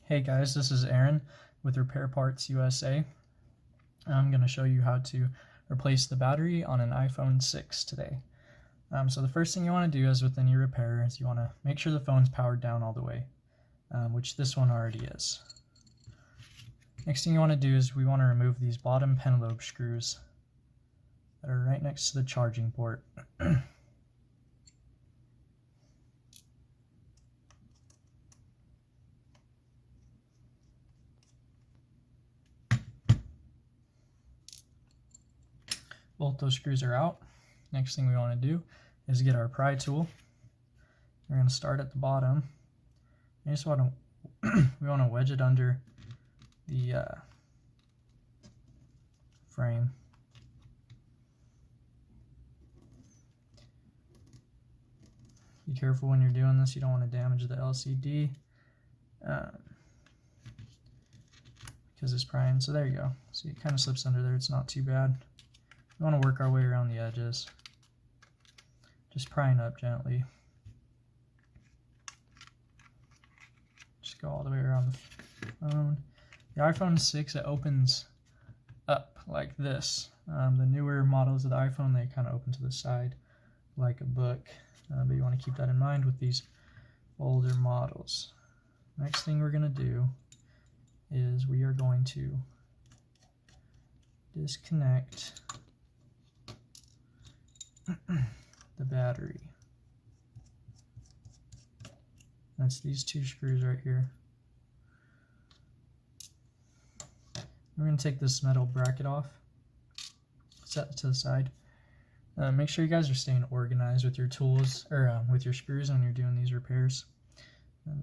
Hey guys, this is Aaron with Repair Parts USA. I'm going to show you how to replace the battery on an iPhone 6 today. So the first thing you want to do is with any repair is you want to make sure the phone's powered down all the way, which this one already is. Next thing you want to do is we want to remove these bottom pen lobe screws that are right next to the charging port. Both those screws are out. Next thing we want to do is get our pry tool. We're going to start at the bottom. We just want to we want to wedge it under the frame. Be careful when you're doing this. You don't want to damage the LCD because it's prying. So there you go. See, it kind of slips under there. It's not too bad. We want to work our way around the edges, just prying up gently. Just go all the way around the phone. The iPhone 6, it opens up like this. The newer models of the iPhone, they kind of open to the side like a book, but you want to keep that in mind with these older models. Next thing we're going to do is we are going to disconnect the battery. That's these two screws right here. We're going to take this metal bracket off, set it to the side. Make sure you guys are staying organized with your tools, or with your screws when you're doing these repairs.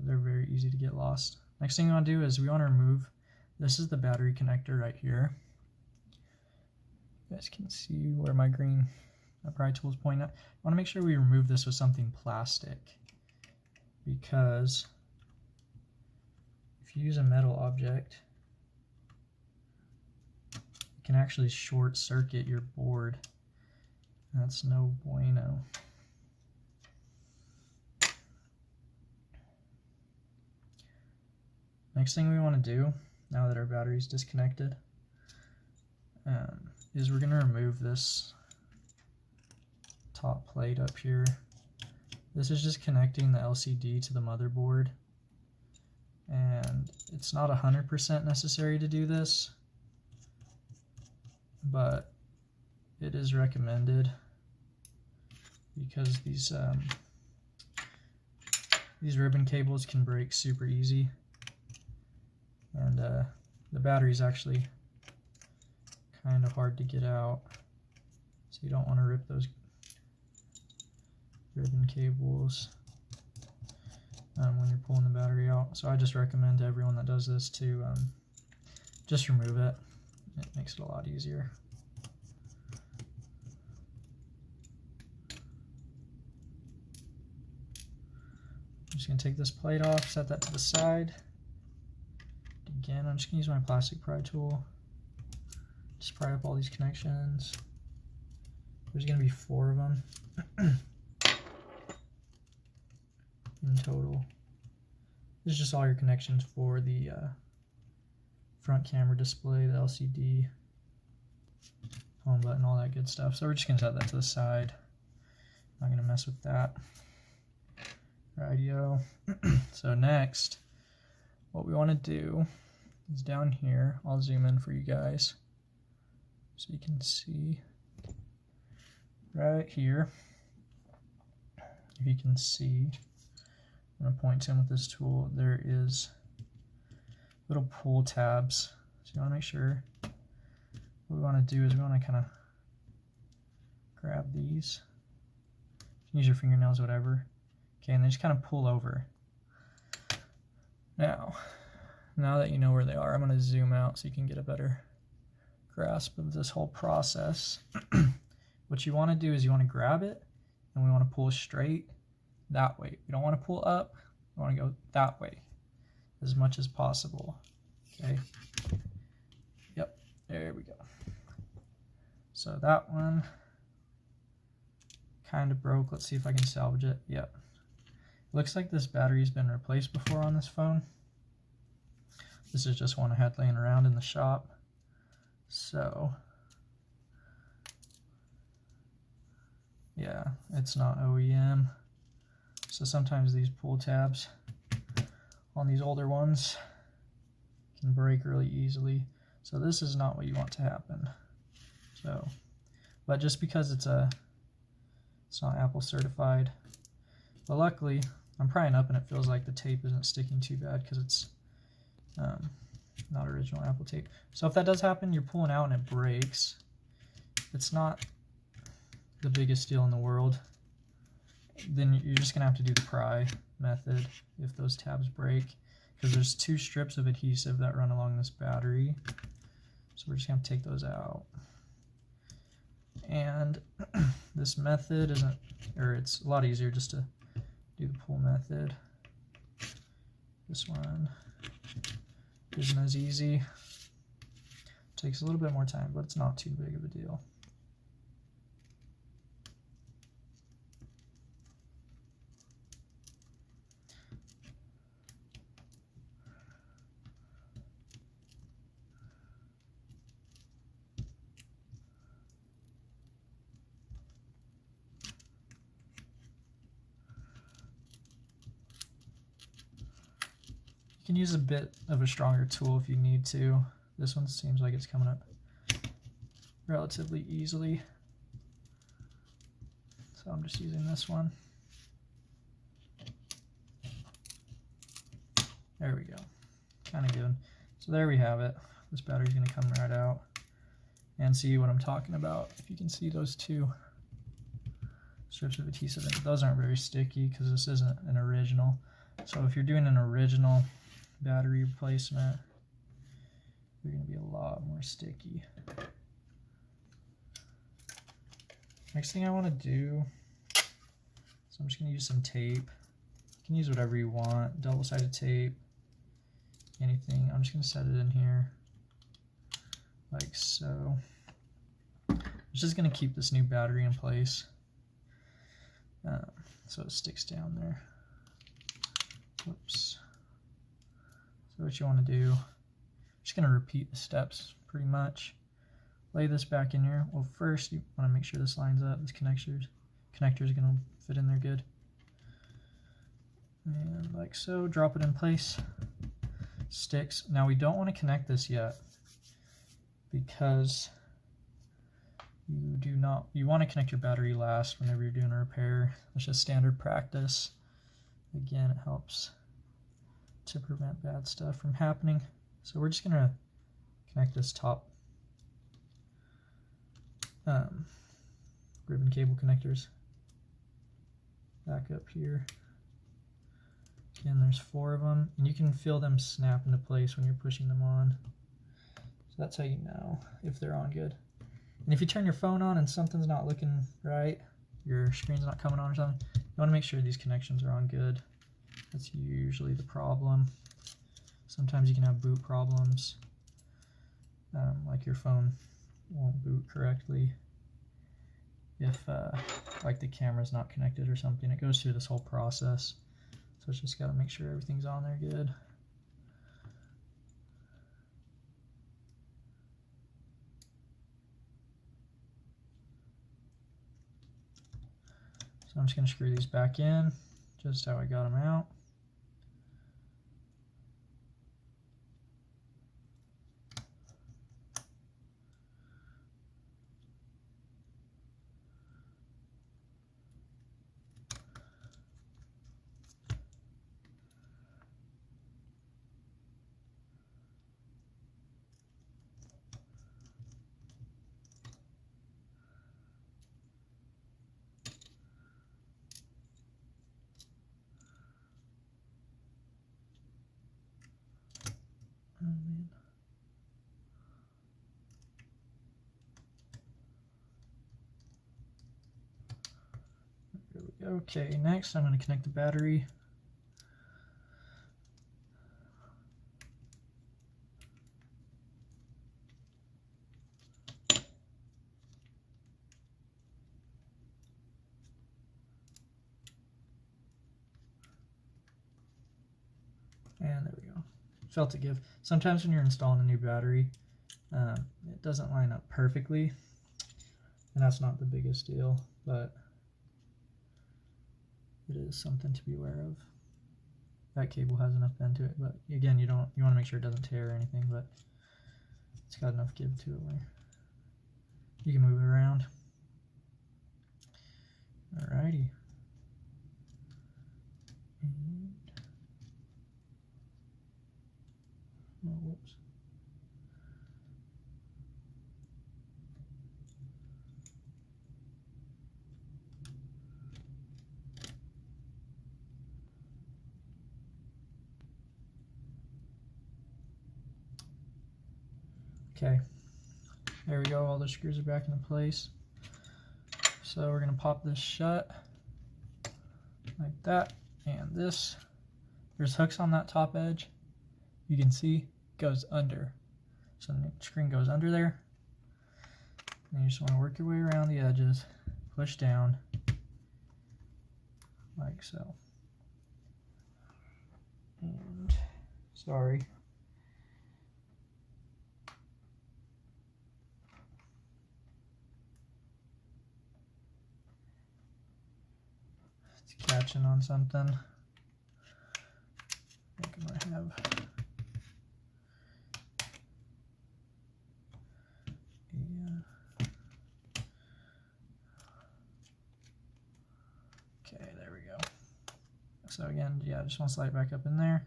They're very easy to get lost. Next thing you want to do is we want to remove, this is the battery connector right here. You guys can see where my green pry tool is pointing at. I want to make sure we remove this with something plastic, because if you use a metal object, it can actually short circuit your board. That's no bueno. Next thing we want to do, now that our battery's disconnected, is we're going to remove this top plate up here. This is just connecting the LCD to the motherboard, and it's not 100% necessary to do this, but it is recommended because these ribbon cables can break super easy, and the battery is actually kind of hard to get out, so you don't want to rip those ribbon cables when you're pulling the battery out. So I just recommend to everyone that does this to just remove it. It makes it a lot easier. I'm just going to take this plate off, set that to the side. Again, I'm just going to use my plastic pry tool. Just pry up all these connections. There's going to be 4 of them in total. This is just all your connections for the front camera display, the LCD, home button, all that good stuff. So we're just going to set that to the side. Not going to mess with that. Rightio. So next, what we want to do is down here, I'll zoom in for you guys so you can see right here. If you can see, I'm going to point in with this tool, there is little pull tabs. So you want to make sure, what we want to do is we want to kind of grab these. You can use your fingernails, whatever. Okay, and they just kind of pull over. Now that you know where they are, I'm going to zoom out so you can get a better grasp of this whole process. What you want to do is you want to grab it, and we want to pull straight that way. We don't want to pull up. We want to go that way as much as possible. Okay. Yep. There we go. So that one kind of broke. Let's see if I can salvage it. Yep. Looks like this battery's been replaced before on this phone. This is just one I had laying around in the shop. So yeah, it's not OEM. So sometimes these pull tabs on these older ones can break really easily. So this is not what you want to happen. So, but just because it's not Apple certified, but luckily I'm prying up and it feels like the tape isn't sticking too bad because it's not original Apple tape. So if that does happen, you're pulling out and it breaks, it's not the biggest deal in the world. Then you're just gonna have to do the pry method if those tabs break, because there's 2 strips of adhesive that run along this battery. So we're just gonna take those out. And this method isn't, or it's a lot easier just to do the pull method. This one isn't as easy. Takes a little bit more time, but it's not too big of a deal. You can use a bit of a stronger tool if you need to. This one seems like it's coming up relatively easily, so I'm just using this one. There we go. Kind of good. So there we have it. This battery's going to come right out, and see what I'm talking about. If you can see those 2 strips of adhesive, those aren't very sticky because this isn't an original. So if you're doing an original battery replacement, they're going to be a lot more sticky. Next thing I want to do, so I'm just going to use some tape. You can use whatever you want, double-sided tape, anything. I'm just going to set it in here like so. It's just going to keep this new battery in place, so it sticks down there. Whoops. So what you want to do, just going to repeat the steps pretty much. Lay this back in here. Well, first you want to make sure this lines up. This connector is going to fit in there good. And like so, drop it in place. Sticks. Now we don't want to connect this yet because you want to connect your battery last whenever you're doing a repair. It's just standard practice. Again, it helps to prevent bad stuff from happening. So we're just going to connect this top ribbon cable connectors back up here. Again, there's 4 of them, and you can feel them snap into place when you're pushing them on. So that's how you know if they're on good. And if you turn your phone on and something's not looking right, your screen's not coming on or something, you want to make sure these connections are on good. That's usually the problem. Sometimes you can have boot problems, like your phone won't boot correctly if like the camera's not connected or something. It goes through this whole process, so it's just got to make sure everything's on there good. So I'm just going to screw these back in just how I got them out. Oh, man. There we go. Okay, next I'm going to connect the battery. And there we go. felt it give. Sometimes when you're installing a new battery, it doesn't line up perfectly, and that's not the biggest deal, but it is something to be aware of. That cable has enough bend to it, but again, you want to make sure it doesn't tear or anything, but it's got enough give to it where you can move it around. Alrighty. Oh, whoops. Okay, there we go, all the screws are back into place. So we're going to pop this shut like that, and this, there's hooks on that top edge. You can see goes under. So the screen goes under there. And you just want to work your way around the edges, push down, like so. And sorry. It's catching on something. I think I might have. Okay, there we go. So again, yeah, just want to slide it back up in there,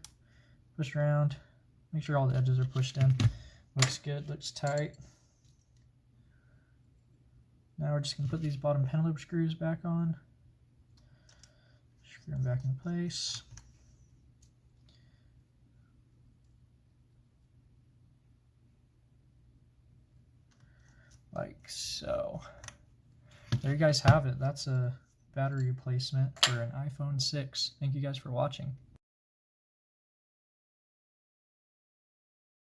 push around, make sure all the edges are pushed in. Looks good, looks tight. Now we're just going to put these bottom pin loop screws back on. Screw them back in place. Like so. There you guys have it. That's a battery replacement for an iPhone 6. Thank you guys for watching.